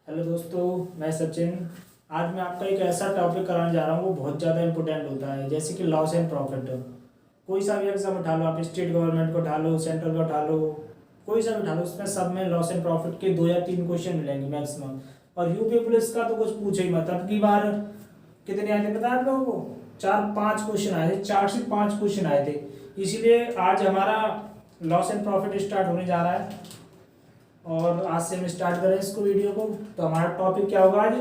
Hello दोस्तों, मैं सचिन। आज मैं आपका एक ऐसा टॉपिक कराने जा रहा हूँ वो बहुत ज़्यादा इंपॉर्टेंट होता है, जैसे कि लॉस एंड प्रॉफिट। कोई सा भी एग्जाम उठा लो, आप स्टेट गवर्नमेंट को उठा लो, सेंट्रल का उठा लो, कोई सा भी उठा लो, उसमें सब में लॉस एंड प्रॉफिट के 2 या 3 क्वेश्चन मिलेंगे मैक्सिमम। और यूपी पुलिस का तो कुछ पूछो ही मत। अब की बार कितने आए थे पता है आप लोगों को? 4-5 क्वेश्चन आए थे, 4 से 5 क्वेश्चन आए थे। इसीलिए आज हमारा लॉस एंड प्रॉफिट स्टार्ट होने जा रहा है। और आज से हम स्टार्ट करें इसको वीडियो को। तो हमारा टॉपिक क्या होगा आज?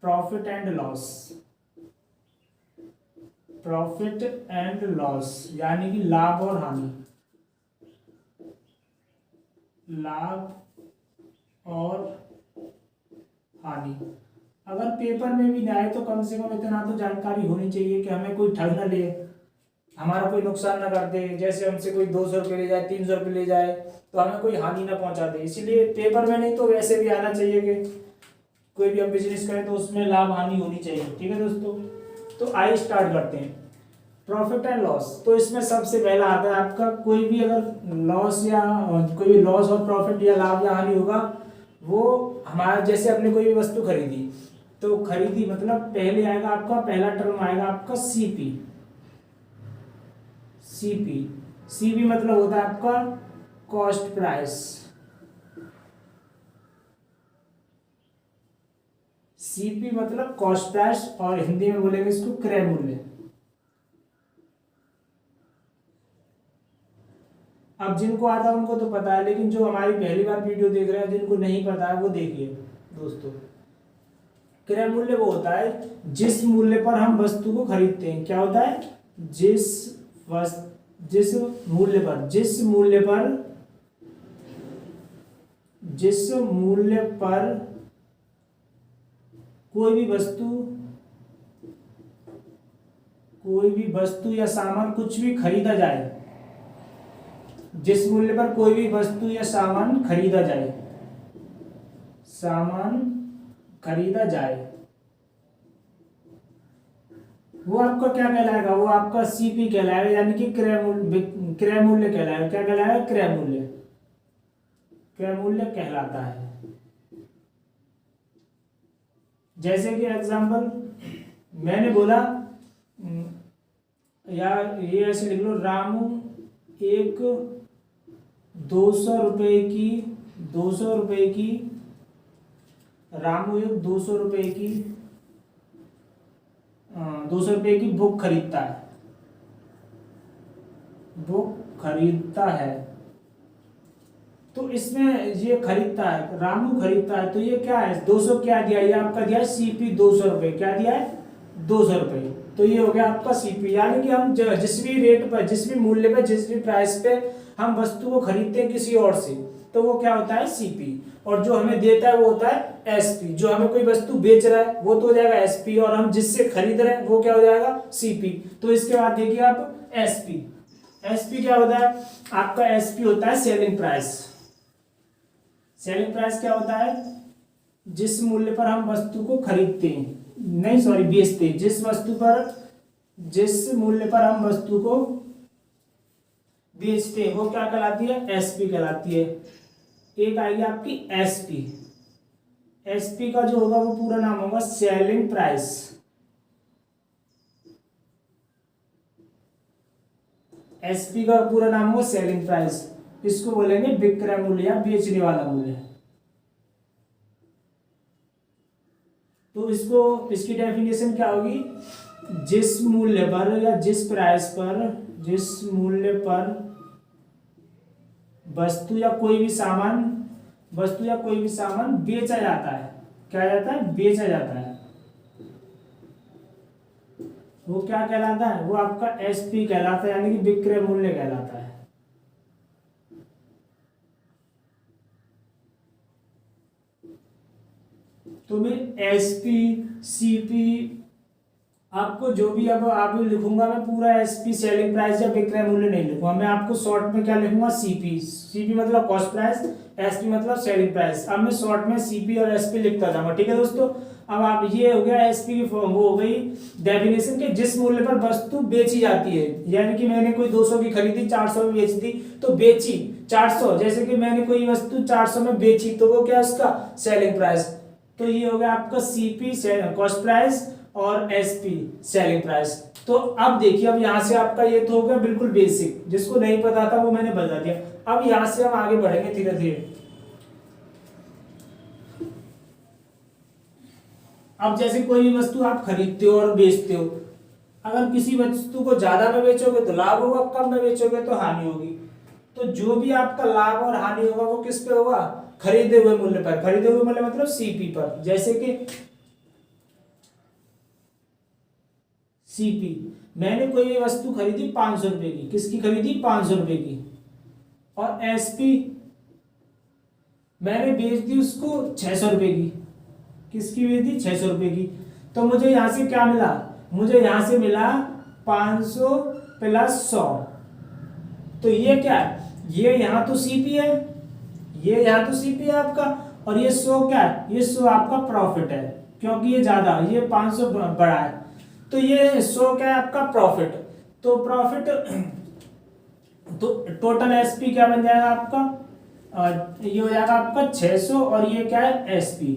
Profit and loss. Profit and loss यानी कि लाभ और हानि। लाभ और हानि। अगर पेपर में भी ना आए तो कम से कम इतना तो जानकारी होनी चाहिए कि हमें कोई ठग ना ले, हमारा कोई नुकसान ना कर दे। जैसे हमसे कोई 200 रुपये ले जाए, 300 रुपये ले जाए, तो हमें कोई हानि ना पहुंचा दे। इसीलिए पेपर में नहीं तो वैसे भी आना चाहिए कि कोई भी हम बिजनेस करें तो उसमें लाभ हानि होनी चाहिए। ठीक है दोस्तों, तो आइए स्टार्ट करते हैं। Profit and loss. तो इसमें सबसे पहला आता है आपका, कोई भी अगर लॉस या कोई भी लॉस और प्रॉफिट या लाभ या हानि होगा, वो हमारा जैसे हमने कोई भी वस्तु खरीदी, तो खरीदी मतलब पहले आएगा आपका, पहला टर्म आएगा आपका सीपी। सीपी सीपी मतलब होता है आपका कॉस्ट प्राइस। सीपी मतलब कॉस्ट प्राइस, और हिंदी में बोलेंगे इसको क्रय मूल्य। अब जिनको आता है उनको तो पता है, लेकिन जो हमारी पहली बार वीडियो देख रहे हैं, जिनको नहीं पता है वो देखिए दोस्तों। क्रय मूल्य वो होता है जिस मूल्य पर हम वस्तु को खरीदते हैं। क्या होता है? जिस मूल्य पर कोई भी वस्तु या सामान कुछ भी खरीदा जाए, जिस मूल्य पर कोई भी वस्तु या सामान खरीदा जाए, वो आपका क्या कहलाएगा? वो आपका सीपी कहलाएगा, यानी कि क्रय मूल्य कहलाएगा। क्या कहलाएगा? क्रय मूल्य कहलाता है। जैसे कि एग्जांपल मैंने बोला, या ये ऐसे लिख लो, रामू एक 200 रुपए की 200 रुपए की रामू एक 200 रुपए की 200 रुपए की बुक खरीदता है। तो इसमें ये खरीदता है, रामू खरीदता है, तो ये क्या है? 200 क्या दिया? ये आपका दिया है सीपी 200 रुपए। क्या दिया है? 200 रुपए। तो ये हो गया आपका सीपी। यानी कि हम जिस भी रेट पर, जिस भी मूल्य पर, जिस भी प्राइस पे हम वस्तु को खरीदते हैं किसी और से, तो वो क्या होता है? सीपी। और जो हमें देता है वो होता है एसपी। जो हमें कोई वस्तु बेच रहा है वो तो हो जाएगा एसपी, और हम जिससे खरीद रहे हैं वो क्या हो जाएगा? सीपी। तो इसके बाद देखिए आप एसपी। एसपी क्या होता है? आपका एसपी होता है सेलिंग प्राइस। सेलिंग प्राइस क्या होता है? जिस मूल्य पर हम वस्तु को खरीदते हैं, नहीं सॉरी बेचते हैं, जिस मूल्य पर हम वस्तु को बेचते हैं वो क्या कहलाती है? एसपी कहलाती है। एक आएगी आपकी एसपी। एसपी का जो होगा वो पूरा नाम होगा सेलिंग प्राइस। एसपी का पूरा नाम होगा सेलिंग प्राइस। इसको बोलेंगे विक्रय मूल्य या बेचने वाला मूल्य। तो इसकी डेफिनेशन क्या होगी? जिस मूल्य पर या जिस मूल्य पर वस्तु या कोई भी सामान बेचा जाता है। क्या जाता है? बेचा जाता है। वो क्या कहलाता है? वो आपका एसपी कहलाता है, यानी कि विक्रय मूल्य कहलाता है। तो मैं एसपी, सीपी, आपको जो भी अब आप लिखूंगा, मैं पूरा एसपी सेलिंग प्राइस या विक्रय मूल्य नहीं लिखूंगा। मैं आपको शॉर्ट में क्या लिखूंगा? सीपी। सीपी मतलब कॉस्ट प्राइस, एसपी मतलब सेलिंग प्राइस। अब मैं शॉर्ट में सीपी और एसपी लिखता जाऊंगा। ठीक है दोस्तों, अब आप ये हो गया एसपी की वो हो गई डेफिनेशन के जिस मूल्य पर वस्तु बेची जाती है, यानी कि मैंने कोई 200 की खरीदी 400 में बेच दी तो बेची 400, जैसे कि मैंने कोई वस्तु 400 में बेची तो वो क्या उसका सेलिंग प्राइस। तो ये हो गया आपका सीपी कॉस्ट प्राइस और एसपी सेलिंग प्राइस। तो अब देखिए, अब यहां से आपका ये तो हो गया बिल्कुल बेसिक, जिसको नहीं पता था वो मैंने बता दिया। अब यहां से हम आगे बढ़ेंगे धीरे धीरे। अब जैसे कोई भी वस्तु आप खरीदते हो और बेचते हो, अगर किसी वस्तु को ज्यादा में बेचोगे तो लाभ होगा, कम में बेचोगे तो हानि होगी। तो जो भी आपका लाभ और हानि होगा वो किस पे होगा, खरीदे हुए मूल्य पर। खरीदे हुए मूल्य मतलब सीपी पर। जैसे कि सीपी, मैंने कोई भी वस्तु खरीदी 500 रुपए की, किसकी खरीदी 500 रुपए की, और एसपी मैंने बेच दी उसको 600 रुपए की, किसकी बेच दी 600 रुपए की। तो मुझे यहां से क्या मिला, मुझे यहां से मिला 500 प्लस 100। तो ये क्या है, ये यहां तो सीपी है, ये यहां तो सीपी है आपका, और ये 100 क्या है, ये 100 आपका प्रॉफिट है, क्योंकि ये ज्यादा, ये 500 बड़ा है। तो ये 100 क्या है आपका प्रॉफिट। तो प्रॉफिट, तो टोटल एसपी क्या बन जाएगा आपका, ये हो जाएगा आपका 600, और ये क्या है एसपी।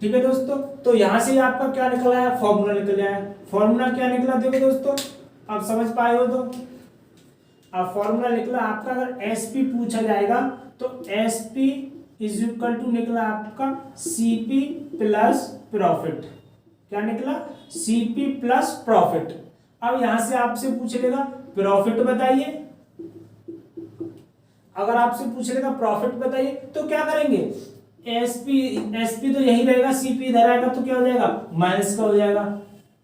ठीक है दोस्तों, तो यहां से आपका क्या निकला है, फॉर्मूला निकल आया। फॉर्मूला क्या निकला देखो दोस्तों, आप समझ पाए हो तो। अब फॉर्मूला निकला आपका, अगर एसपी पूछा जाएगा तो एसपी इज इक्वल टू निकला आपका सीपी प्लस प्रॉफिट। क्या निकला, सीपी प्लस प्रॉफिट। अब यहां से आपसे पूछ लेगा प्रॉफिट बताइए, अगर आपसे पूछ लेगा प्रॉफिट बताइए तो क्या करेंगे, एसपी एसपी तो यही रहेगा, सीपी इधर आएगा तो क्या हो जाएगा माइनस का हो जाएगा।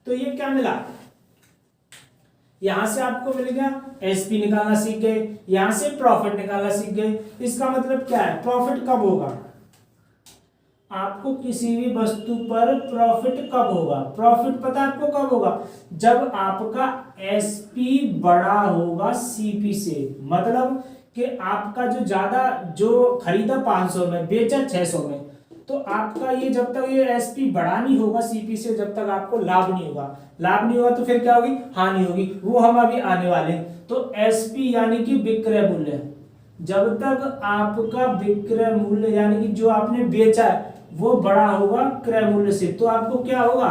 तो ये क्या मिला, यहां से आपको मिल गया एसपी निकालना सीख गए, यहां से प्रॉफिट निकालना सीख गए। इसका मतलब क्या है, प्रॉफिट कब होगा, आपको किसी भी वस्तु पर प्रॉफिट कब होगा, प्रॉफिट पता है आपको कब होगा, जब आपका एसपी बड़ा होगा सीपी से। मतलब कि आपका जो ज्यादा, जो खरीदा 500 में बेचा 600 में, तो आपका ये जब तक ये एसपी बड़ा नहीं होगा सीपी से, जब तक आपको लाभ नहीं होगा। लाभ नहीं होगा तो फिर क्या होगी, हानि होगी, वो हम अभी आने वाले हैं। तो एसपी यानी कि विक्रय मूल्य, जब तक आपका विक्रय मूल्य यानी कि जो आपने बेचा है वो बड़ा होगा क्रय मूल्य से, तो आपको क्या होगा,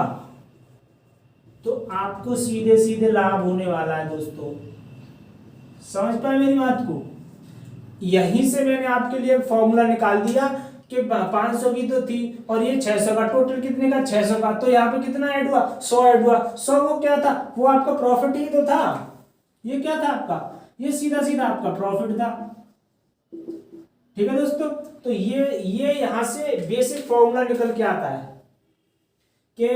तो आपको सीधे सीधे लाभ होने वाला है दोस्तों। समझ पाए मेरी बात को। यहीं से मैंने आपके लिए फॉर्मूला निकाल दिया कि 500 की तो थी और ये 600 का, टोटल कितने का 600 का, तो यहाँ पे कितना ऐड हुआ 100 ऐड हुआ। 100 वो क्या था, वो आपका प्रॉफिट ही तो था। ये क्या था आपका, ये सीधा सीधा आपका प्रॉफिट था। ठीक है दोस्तों, तो ये यहां से बेसिक फॉर्मूला निकल के आता है कि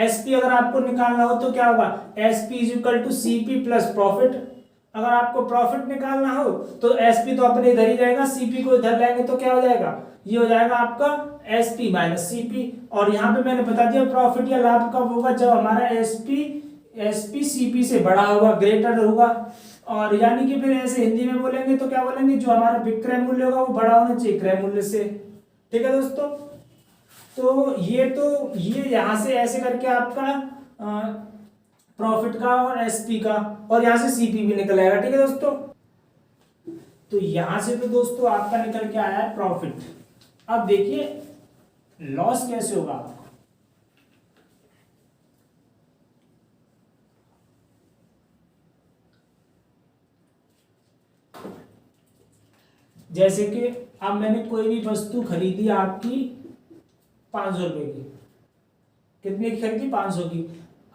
एसपी अगर आपको निकालना हो तो क्या होगा, SP is equal to CP plus profit. अगर आपको प्रॉफिट निकालना हो तो एसपी तो अपने इधर ही रहेगा, सीपी को इधर लाएंगे तो क्या हो जाएगा, ये हो जाएगा आपका एसपी माइनस सीपी। और यहाँ पे मैंने बता दिया प्रॉफिट या लाभ कब होगा, जब हमारा एसपी सीपी से बड़ा होगा, ग्रेटर होगा। और यानी कि फिर ऐसे हिंदी में बोलेंगे तो क्या बोलेंगे, जो हमारा विक्रय मूल्य होगा वो बड़ा होना चाहिए क्रय मूल्य से। ठीक है दोस्तों, तो ये यहां से ऐसे करके आपका प्रॉफिट का और एसपी का, और यहां से सीपी भी निकल आएगा। ठीक है दोस्तों, तो यहां से तो दोस्तों आपका निकल के आया है प्रॉफिट। अब देखिए लॉस कैसे होगा। जैसे कि अब मैंने कोई भी वस्तु खरीदी आपकी 500 रुपए की, कितने की खरीदी 500 की।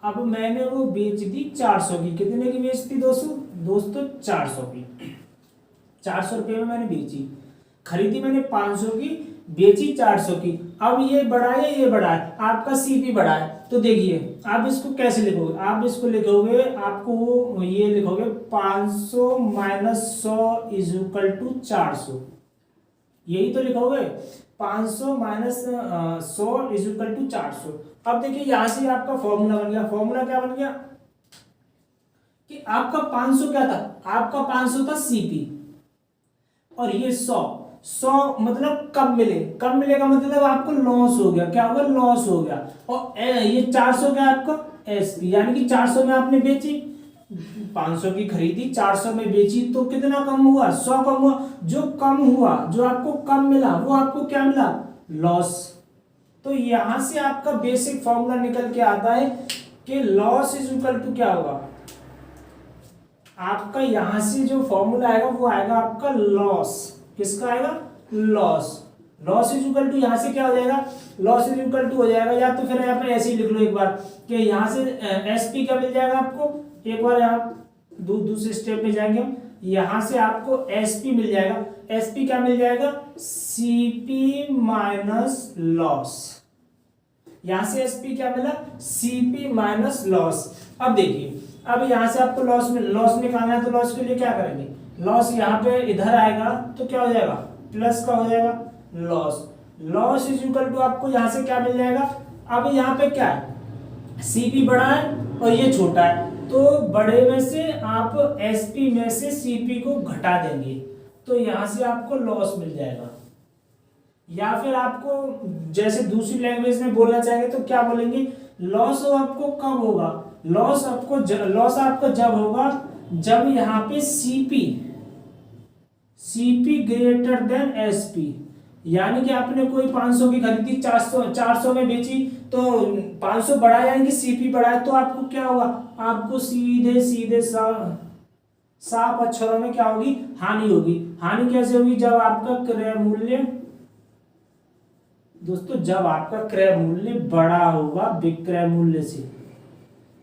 अब मैंने वो बेच दी 400 की, कितने की बेचती दोस्तों 400 की। 400 रुपये में मैंने बेची, खरीदी मैंने 500 की, बेची 400 की। अब ये बड़ा है ये बड़ा है, आपका सीपी बड़ा है। तो देखिए आप इसको कैसे लिखोगे, आप इसको लिखोगे, आपको ये लिखोगे 500 माइनस 100 इज इक्वल टू 400, यही तो लिखोगे 500 माइनस 100 इज इक्वल टू 400। अब देखिए यहां से आपका फॉर्मूला बन गया। फॉर्मूला क्या बन गया कि आपका 500 क्या था, आपका 500 था सीपी, और ये 100 100 मतलब कम मिले, कम मिलेगा मतलब आपको लॉस हो गया, क्या होगा, लॉस हो गया। और ये 400 क्या है आपका एसपी, यानी कि 400 में आपने बेची, 500 की खरीदी 400 में बेची, तो कितना कम हुआ, 100 कम हुआ। जो कम हुआ, जो आपको कम मिला, वो आपको क्या मिला, लॉस। तो यहां से आपका बेसिक फॉर्मूला निकल के आता है कि लॉस इज इक्वल टू क्या होगा, आपका यहां से जो फॉर्मूला आएगा वो आएगा आपका लॉस, किसका आएगा, loss. Loss is equal to यहां से क्या हो जाएगा, लॉस इज इक्वल टू हो जाएगा, या तो फिर यहाँ पे ऐसे ही लिख लो एक बार कि यहां से एसपी क्या मिल जाएगा आपको, एक बार आप दूसरे स्टेप में जाएंगे हम, यहां से आपको एसपी मिल जाएगा। एसपी क्या मिल जाएगा, सीपी माइनस लॉस। यहां से एसपी क्या मिला, सीपी माइनस लॉस। अब देखिए, अब यहां से आपको लॉस निकालना है, तो लॉस के लिए क्या करेंगे, लॉस यहाँ पे इधर आएगा तो क्या हो जाएगा, प्लस का हो जाएगा loss. Loss is equal to आपको यहां से क्या मिल जाएगा, अब यहाँ पे क्या है, सीपी बड़ा है और ये छोटा है, तो बड़े में से आप एसपी में से सीपी को घटा देंगे, तो यहां से आपको लॉस मिल जाएगा। या फिर आपको जैसे दूसरी लैंग्वेज में बोलना चाहेंगे तो क्या बोलेंगे, लॉस आपको कब होगा, लॉस आपका जब होगा जब यहाँ पे सीपी ग्रेटर देन एसपी। यानी कि आपने कोई 500 की खरीदी 400 में बेची, तो 500 बढ़ा यानी कि सीपी बढ़ा है, तो आपको क्या होगा, आपको सीधे साफ अक्षरों में क्या होगी, हानि होगी। हानि कैसे होगी, जब आपका क्रय मूल्य, दोस्तों जब आपका क्रय मूल्य बड़ा होगा विक्रय मूल्य से,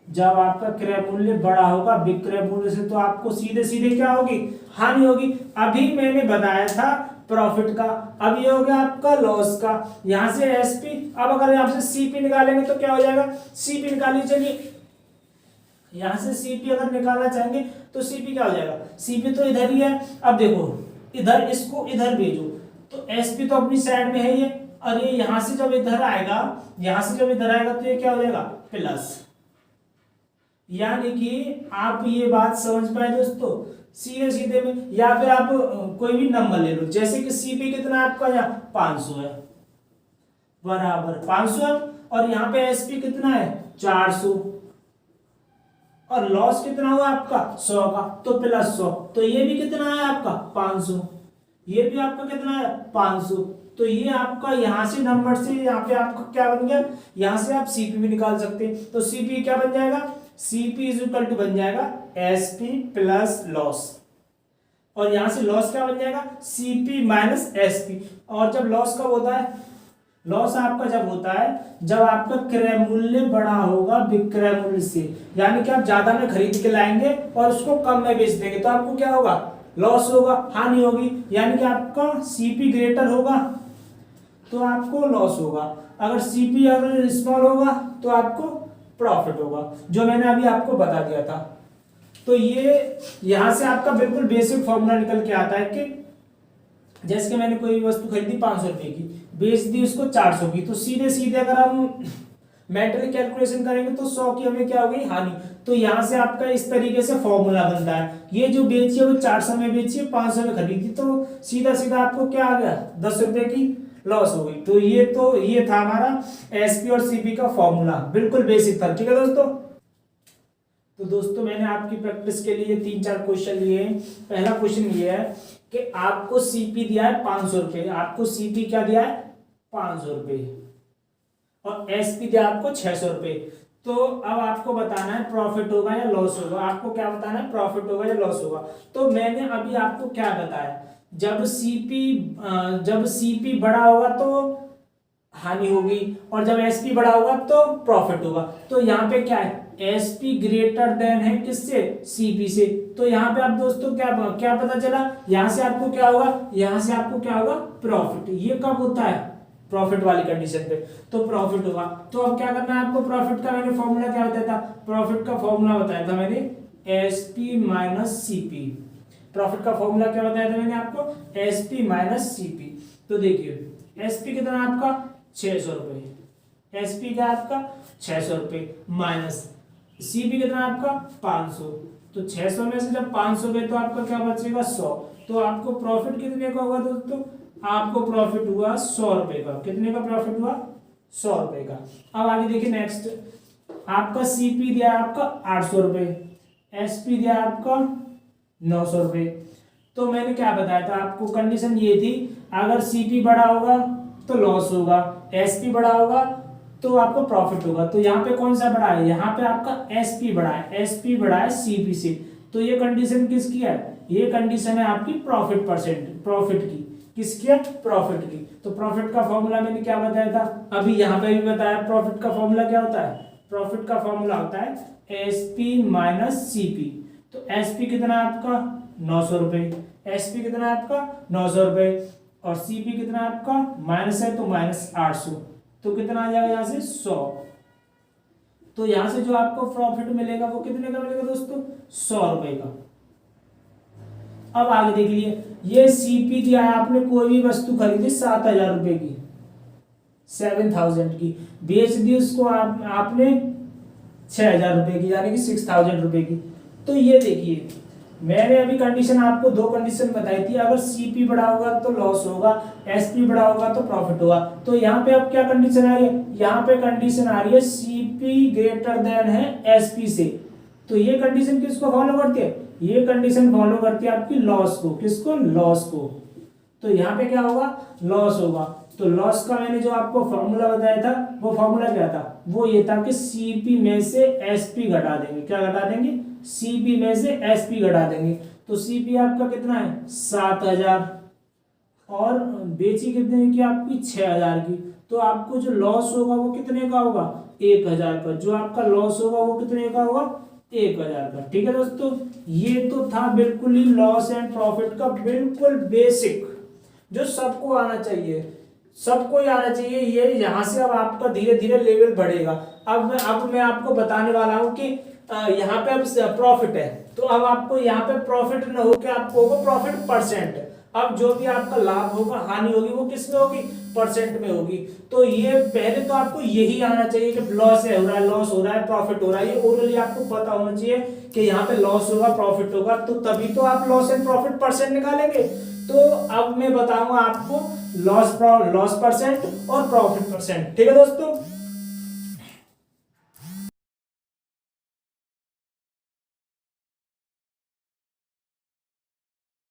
जब आपका क्रय मूल्य बड़ा होगा विक्रय मूल्य से, तो आपको सीधे क्या होगी, हानि होगी। अभी मैंने बताया था प्रॉफिट का, अब ये हो गया आपका लॉस का। यहां से एसपी, अब अगर यहां से सीपी निकालेंगे तो क्या हो जाएगा, सीपी निकालिए, चलिए यहां से सीपी अगर निकालना चाहेंगे तो सीपी क्या हो जाएगा, सीपी तो इधर ही है। अब देखो इधर, इसको इधर भेजो, तो एसपी तो अपनी साइड में है ये, और ये यहां से जब इधर आएगा, तो ये क्या हो जाएगा, प्लस। यानी कि आप ये बात समझ पाए दोस्तों, सीधे में। या फिर आप कोई भी नंबर ले लो, जैसे कि सीपी कितना है आपका, यहाँ 500 है, बराबर 500 है, और यहाँ पे एसपी कितना है 400, और लॉस कितना हुआ आपका 100 का, तो प्लस 100, तो ये भी कितना है आपका 500, ये भी आपका कितना है 500। तो ये आपका यहां से नंबर से यहाँ पे आपका क्या बन गया, यहां से आप सीपी भी निकाल सकते हैं। तो सीपी क्या बन जाएगा, सीपी इज इक्वल टू बन जाएगा एसपी प्लस लॉस, और यहां से लॉस क्या बन जाएगा, सीपी माइनस एसपी। और जब लॉस कब होता है, लॉस आपका जब होता है जब आपका क्रय मूल्य बड़ा होगा विक्रय मूल्य से, यानी कि आप ज्यादा में खरीद के लाएंगे और उसको कम में बेच देंगे, तो आपको क्या होगा, लॉस होगा, हानि होगी। यानी कि आपका सीपी ग्रेटर होगा तो आपको लॉस होगा, अगर सीपी अगर स्मॉल होगा तो आपको प्रॉफिट होगा, जो मैंने अभी आपको बता दिया था। तो ये यहां से आपका बिल्कुल बेसिक फॉर्मूला निकल के आता है कि जैसे कि मैंने कोई वस्तु खरीदी 500 रुपए की, बेच दी उसको 400 की, तो सीधे अगर हम मेंटली कैलकुलेशन करेंगे तो 100 की हमें क्या हो गई, हानि। तो यहां से आपका इस तरीके से फॉर्मूला बनता है, ये जो बेची है वो 400 में बेची है, 500 में खरीदी, तो सीधा आपको क्या आ गया, 10 रुपए की लॉस हो गई। तो ये था हमारा एसपी और सीपी का फॉर्मूला, बिल्कुल बेसिक था। ठीक है दोस्तों, तो दोस्तों मैंने आपकी प्रैक्टिस के लिए 3-4 क्वेश्चन लिए हैं। पहला क्वेश्चन ये है कि आपको सीपी दिया है 500 रुपए, आपको सीपी क्या दिया है 500 रुपए, और एसपी दिया आपको 600 रुपए। तो अब आपको बताना है प्रॉफिट होगा या लॉस होगा, आपको क्या बताना है, प्रॉफिट होगा या लॉस होगा। तो मैंने अभी आपको क्या बताया, जब सीपी बड़ा होगा तो हानि होगी, और जब एसपी बड़ा होगा तो प्रॉफिट होगा। तो यहाँ पे क्या है, एसपी ग्रेटर देन है किससे, सीपी से। तो यहाँ पे आप दोस्तों क्या पता चला, यहाँ से आपको क्या होगा, प्रॉफिट। ये कब होता है, प्रॉफिट वाली कंडीशन पे, तो प्रॉफिट होगा। तो अब क्या करना है आपको, प्रॉफिट का मैंने फॉर्मूला क्या बताया था, प्रॉफिट का फॉर्मूला बताया था मैंने एसपी माइनस सीपी। प्रॉफिट का फॉर्मूला क्या बताया था मैंने आपको, एसपी माइनस सीपी। तो देखिए एसपी कितना आपका 600 रुपए, एसपी का आपका 600 रुपए माइनस सीपी कितना आपका 500, तो 600 में से जब 500 गए तो आपका क्या बचेगा 100। तो आपको प्रॉफिट कितने का होगा दोस्तों, आपको प्रॉफिट हुआ 100 रुपए का। कितने का प्रॉफिट हुआ? 100 रुपए का। अब आगे देखिए नेक्स्ट, आपका सीपी दिया आपका 800 रुपए, एसपी दिया आपका 900 रुपए। तो मैंने क्या बताया था आपको, कंडीशन ये थी अगर सीपी बड़ा होगा तो लॉस होगा, एसपी बड़ा होगा तो आपको प्रॉफिट होगा। तो यहाँ पे कौन सा बड़ा है? यहाँ पे आपका एसपी बड़ा है, एसपी बड़ा है सीपी से। तो ये कंडीशन किसकी है? ये कंडीशन है आपकी प्रॉफिट परसेंट, प्रॉफिट की। किसकी है? प्रॉफिट की। तो प्रॉफिट का फॉर्मूला मैंने क्या बताया था? अभी यहाँ पे भी बताया। प्रॉफिट का फॉर्मूला क्या होता है? प्रॉफिट का फॉर्मूला होता है एसपी माइनस सीपी। तो एसपी कितना है आपका? 900 रुपए। एसपी कितना है आपका? 900 रुपए। और सीपी कितना है आपका? माइनस है तो माइनस 800। तो कितना आ जाएगा यहाँ से? 100। तो यहां से जो आपको प्रॉफिट मिलेगा वो कितने का मिलेगा दोस्तों? 100 रुपए का। अब आगे देख लिए, ये सीपी दिया है आपने, कोई भी वस्तु खरीदी 7,000 रुपए की, 7,000 की, बेच दी उसको आपने 6,000 रुपए की, यानी कि 6,000 रुपए की। तो ये देखिए मैंने अभी कंडीशन आपको दो कंडीशन बताई थी, अगर सीपी बड़ा होगा तो लॉस होगा, एसपी बड़ा होगा तो प्रॉफिट होगा। तो यहाँ पे अब क्या कंडीशन आ रही है? यहाँ पे कंडीशन आ रही है सीपी ग्रेटर देन है एसपी से। तो ये कंडीशन किसको फॉलो करती है? ये कंडीशन फॉलो करती है आपकी लॉस को। किसको? लॉस को। तो यहाँ पे क्या होगा? लॉस होगा। तो लॉस का मैंने जो आपको फॉर्मूला बताया था, वो फॉर्मूला क्या था? वो ये था कि सीपी में से एसपी घटा देंगे। क्या घटा देंगे? सीपी में से एसपी घटा देंगे। तो सीपी आपका कितना है? 7,000 और बेची कितने की? आपकी 6,000 की। तो आपको जो लॉस होगा वो कितने का होगा? 1,000 का। जो आपका लॉस होगा वो कितने का होगा? 1,000 का। ठीक है दोस्तों, ये तो था बिल्कुल ही लॉस एंड प्रॉफिट का बिल्कुल बेसिक, जो सबको आना चाहिए, सबको ही आना चाहिए। ये यहाँ से अब आपका धीरे धीरे लेवल बढ़ेगा। अब मैं आपको बताने वाला हूँ कि यहाँ पे अब प्रॉफिट है, तो अब आपको यहाँ पे प्रॉफिट न हो के आपको होगा प्रॉफिट परसेंट। अब जो भी आपका लाभ होगा, हानि होगी, वो किस में होगी? परसेंट में होगी। तो ये पहले तो आपको यही आना चाहिए कि लॉस हो रहा है, लॉस हो रहा है, प्रॉफिट हो रहा है। ये ओरली आपको पता होना चाहिए कि यहाँ पे लॉस होगा, प्रॉफिट होगा, तो तभी तो आप लॉस एंड प्रॉफिट परसेंट निकालेंगे। तो अब मैं बताऊंगा आपको लॉस परसेंट और प्रॉफिट परसेंट। ठीक है दोस्तों।